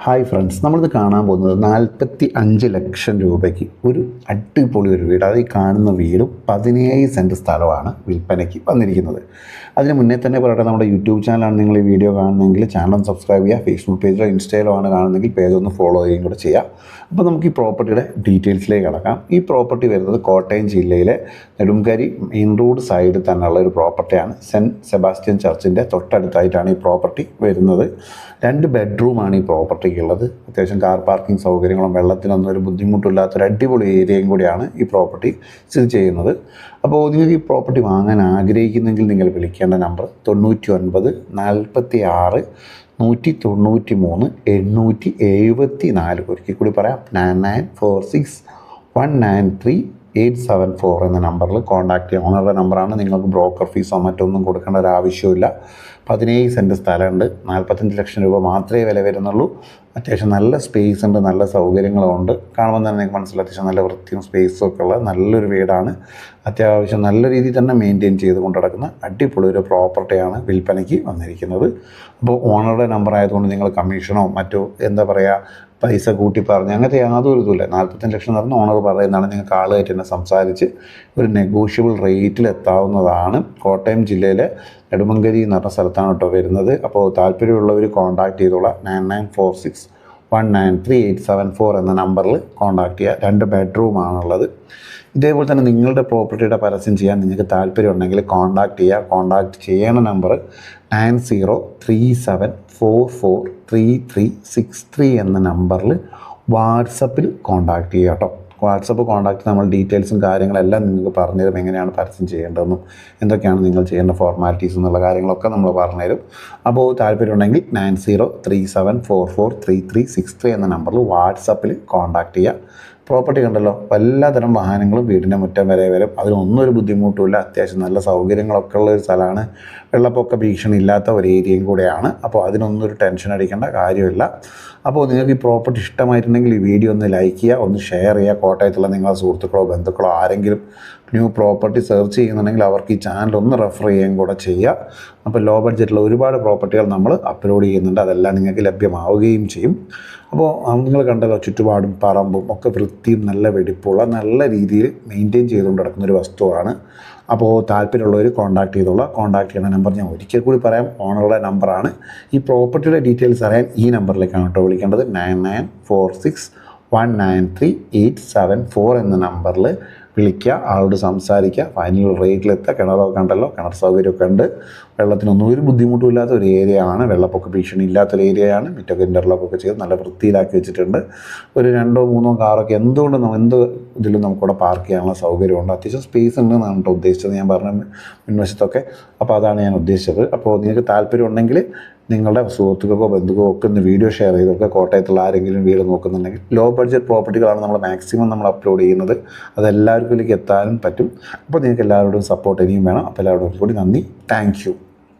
Hi friends, നമ്മളിത് കാണാൻ പോകുന്നത് 45 ലക്ഷം രൂപയ്ക്ക് ഒരു അടിപൊളി ഒരു വീട്. അത് ഈ കാണുന്ന വീടും 17 സെൻറ്റ് സ്ഥലമാണ് വിൽപ്പനയ്ക്ക് വന്നിരിക്കുന്നത്. അതിന് മുന്നേ തന്നെ പറയട്ടെ, നമ്മുടെ യൂട്യൂബ് ചാനലാണ് നിങ്ങൾ ഈ വീഡിയോ കാണുന്നതെങ്കിൽ ചാനൽ സബ്സ്ക്രൈബ് ചെയ്യുക. ഫേസ്ബുക്ക് പേജിലോ ഇൻസ്റ്റയിലോ ആണ് കാണുന്നതെങ്കിൽ പേജ് ഒന്ന് ഫോളോ ചെയ്യുകയും കൂടെ ചെയ്യാം. അപ്പോൾ നമുക്ക് ഈ പ്രോപ്പർട്ടിയുടെ ഡീറ്റെയിൽസിലേക്ക് കടക്കാം. ഈ പ്രോപ്പർട്ടി വരുന്നത് കോട്ടയം ജില്ലയിലെ നെടുങ്കരി മെയിൻ റോഡ് സൈഡിൽ തന്നെയുള്ള ഒരു പ്രോപ്പർട്ടിയാണ്. സെൻറ്റ് സെബാസ്റ്റ്യൻ ചർച്ചിൻ്റെ തൊട്ടടുത്തായിട്ടാണ് ഈ പ്രോപ്പർട്ടി വരുന്നത്. 2 ബെഡ്റൂമാണ് ഈ പ്രോപ്പർട്ടിക്കുള്ളത്. അത്യാവശ്യം കാർ പാർക്കിംഗ് സൗകര്യങ്ങളും വെള്ളത്തിനൊന്നും ഒരു ബുദ്ധിമുട്ടില്ലാത്തൊരു അടിപൊളി ഏരിയയും കൂടിയാണ് ഈ പ്രോപ്പർട്ടി സ്ഥിതി ചെയ്യുന്നത്. അപ്പോൾ നിങ്ങൾക്ക് ഈ പ്രോപ്പർട്ടി വാങ്ങാൻ ആഗ്രഹിക്കുന്നെങ്കിൽ നിങ്ങൾ വിളിക്കേണ്ട നമ്പർ 99 46 193 874. ഒരിക്കൽ കൂടി പറയാം, 9946 193 874 എന്ന നമ്പറിൽ കോൺടാക്ട് ചെയ്യാം. ഓണറുടെ നമ്പറാണ്. നിങ്ങൾക്ക് ബ്രോക്കർ ഫീസോ മറ്റൊന്നും കൊടുക്കേണ്ട ഒരു ആവശ്യമില്ല. 17 സെൻറ്റ് സ്ഥലമുണ്ട്. 45 ലക്ഷം രൂപ മാത്രമേ വില വരുന്നുള്ളൂ. അത്യാവശ്യം നല്ല സ്പേസ് ഉണ്ട്, നല്ല സൗകര്യങ്ങളുമുണ്ട്. കാണുമ്പോൾ തന്നെ നിങ്ങൾക്ക് മനസ്സിലാവും, അത്യാവശ്യം നല്ല വൃത്തിയും സ്പേസും ഒക്കെ ഉള്ള നല്ലൊരു വീടാണ്. അത്യാവശ്യം നല്ല രീതിയിൽ തന്നെ മെയിൻറ്റെയിൻ ചെയ്ത് കൊണ്ട് നടക്കുന്ന അടിപൊളി ഒരു പ്രോപ്പർട്ടിയാണ് വിൽപ്പനയ്ക്ക് വന്നിരിക്കുന്നത്. അപ്പോൾ ഓണറുടെ നമ്പർ ആയതുകൊണ്ട് നിങ്ങൾ കമ്മീഷനോ മറ്റോ എന്താ പറയുക പൈസ കൂട്ടി പറഞ്ഞ് അങ്ങനത്തെ യാതൊരു ഇതുമില്ല. 45 ലക്ഷം എന്ന് പറഞ്ഞാൽ ഓണർ പറയുന്നതാണ്. നിങ്ങൾക്ക് ആളുമായിട്ട് തന്നെ സംസാരിച്ച് ഒരു നെഗോഷ്യബിൾ റേറ്റിൽ എത്താവുന്നതാണ്. കോട്ടയം ജില്ലയിലെ നെടുമങ്കരി എന്ന് പറഞ്ഞ സ്ഥലത്താണ് കേട്ടോ വരുന്നത്. അപ്പോൾ താല്പര്യമുള്ളവർ കോൺടാക്ട് ചെയ്തോളാം. 9946 193 874 എന്ന നമ്പറിൽ കോൺടാക്ട് ചെയ്യുക. 2 ബെഡ്റൂമാണുള്ളത്. ഇതേപോലെ തന്നെ നിങ്ങളുടെ പ്രോപ്പർട്ടിയുടെ പരസ്യം ചെയ്യാൻ നിങ്ങൾക്ക് താല്പര്യമുണ്ടെങ്കിൽ കോൺടാക്ട് ചെയ്യുക. കോൺടാക്ട് ചെയ്യണ നമ്പർ 9037443363 എന്ന നമ്പറിൽ വാട്സപ്പിൽ കോൺടാക്ട് ചെയ്യുക കേട്ടോ. വാട്സപ്പ് കോൺടാക്ട് നമ്മൾ ഡീറ്റെയിൽസും കാര്യങ്ങളെല്ലാം നിങ്ങൾക്ക് പറഞ്ഞുതരും. എങ്ങനെയാണ് പരസ്യം ചെയ്യേണ്ടതെന്നും എന്തൊക്കെയാണ് നിങ്ങൾ ചെയ്യേണ്ട ഫോർമാലിറ്റീസ് എന്നുള്ള കാര്യങ്ങളൊക്കെ നമ്മൾ പറഞ്ഞുതരും. അപ്പോൾ താല്പര്യമുണ്ടെങ്കിൽ 9037443363 എന്ന നമ്പറിൽ വാട്സപ്പിൽ കോൺടാക്ട് ചെയ്യുക. പ്രോപ്പർട്ടി കണ്ടല്ലോ, എല്ലാതരം വാഹനങ്ങളും വീടിൻ്റെ മുറ്റം വരെ വരും. അതിനൊന്നും ഒരു ബുദ്ധിമുട്ടുമില്ല. അത്യാവശ്യം നല്ല സൗകര്യങ്ങളൊക്കെ ഉള്ള ഒരു സ്ഥലമാണ്. വെള്ളപ്പൊക്ക ഭീഷണി ഇല്ലാത്ത ഒരു ഏരിയയും കൂടെയാണ്. അപ്പോൾ അതിനൊന്നും ഒരു ടെൻഷൻ അടിക്കേണ്ട കാര്യമില്ല. അപ്പോൾ നിങ്ങൾക്ക് ഈ പ്രോപ്പർട്ടി ഇഷ്ടമായിട്ടുണ്ടെങ്കിൽ ഈ വീഡിയോ ഒന്ന് ലൈക്ക് ചെയ്യുക, ഒന്ന് ഷെയർ ചെയ്യുക. കോട്ടയത്തുള്ള നിങ്ങളുടെ സുഹൃത്തുക്കളോ ബന്ധുക്കളോ ആരെങ്കിലും ന്യൂ പ്രോപ്പർട്ടി സെർച്ച് ചെയ്യുന്നുണ്ടെങ്കിൽ അവർക്ക് ഈ ചാനൽ ഒന്ന് റെഫർ ചെയ്യുകയും കൂടെ ചെയ്യുക. അപ്പോൾ ലോ ബഡ്ജറ്റിലുള്ള ഒരുപാട് പ്രോപ്പർട്ടികൾ നമ്മൾ അപ്ലോഡ് ചെയ്യുന്നുണ്ട്. അതെല്ലാം നിങ്ങൾക്ക് ലഭ്യമാവുകയും ചെയ്യും. അപ്പോൾ നിങ്ങൾ കണ്ടല്ലോ, ചുറ്റുപാടും പറമ്പും ഒക്കെ വൃത്തിയും നല്ല വെടിപ്പുള്ള നല്ല രീതിയിൽ മെയിൻറ്റെയിൻ ചെയ്തുകൊണ്ട് നടക്കുന്ന ഒരു വസ്തുവാണ്. അപ്പോൾ താല്പര്യമുള്ളവർ കോൺടാക്ട് ചെയ്തോളാം. കോൺടാക്ട് ചെയ്യുന്ന നമ്പർ ഞാൻ ഒരിക്കൽ കൂടി പറയാം, ഓണറുടെ നമ്പറാണ്. ഈ പ്രോപ്പർട്ടിയുടെ ഡീറ്റെയിൽസ് അറിയാൻ ഈ നമ്പറിലേക്കാണ് കേട്ടോ വിളിക്കേണ്ടത്. 9946 193 874 എന്ന നമ്പറിൽ വിളിക്കുക, ആളോട് സംസാരിക്കുക, ഫൈനൽ റേറ്റിലെത്തുക. കിണറൊക്കെ ഉണ്ടല്ലോ, കിണർ സൗകര്യമൊക്കെ ഉണ്ട്. വെള്ളത്തിനൊന്നും ഒരു ബുദ്ധിമുട്ടും ഇല്ലാത്ത ഒരു ഏരിയയാണ്. വെള്ളപ്പൊക്ക ഭീഷണി ഇല്ലാത്തൊരു ഏരിയയാണ്. മുറ്റൊക്കെ ഇൻ്റർലോക്കൊക്കെ ചെയ്ത് നല്ല വൃത്തിയിലാക്കി വെച്ചിട്ടുണ്ട്. ഒരു 2-3 കാറൊക്കെ എന്ത് ഇതിലും നമുക്കിവിടെ പാർക്ക് ചെയ്യാനുള്ള സൗകര്യമുണ്ട്. അത്യാവശ്യം സ്പേസ് ഉണ്ടെന്നാണ് കേട്ടോ ഉദ്ദേശിച്ചത്, ഞാൻ പറഞ്ഞ മുൻവശത്തൊക്കെ. അപ്പോൾ അതാണ് ഞാൻ ഉദ്ദേശിച്ചത്. അപ്പോൾ നിങ്ങൾക്ക് താല്പര്യമുണ്ടെങ്കിൽ നിങ്ങളുടെ സുഹൃത്തുക്കൾക്കോ ബന്ധുക്കോ ഒക്കെ ഒന്ന് വീഡിയോ ഷെയർ ചെയ്തൊക്കെ കോട്ടയത്തുള്ള ആരെങ്കിലും വീട് നോക്കുന്നുണ്ടെങ്കിൽ ലോ ബഡ്ജറ്റ് പ്രോപ്പർട്ടികളാണ് നമ്മൾ മാക്സിമം നമ്മൾ അപ്ലോഡ് ചെയ്യുന്നത്. അതെല്ലാവർക്കും എത്താനും പറ്റും. അപ്പോൾ നിങ്ങൾക്ക് എല്ലാവരോടും സപ്പോർട്ട് ഇനിയും വേണം. അപ്പോൾ എല്ലാവരോടും കൂടി നന്ദി. Thank you.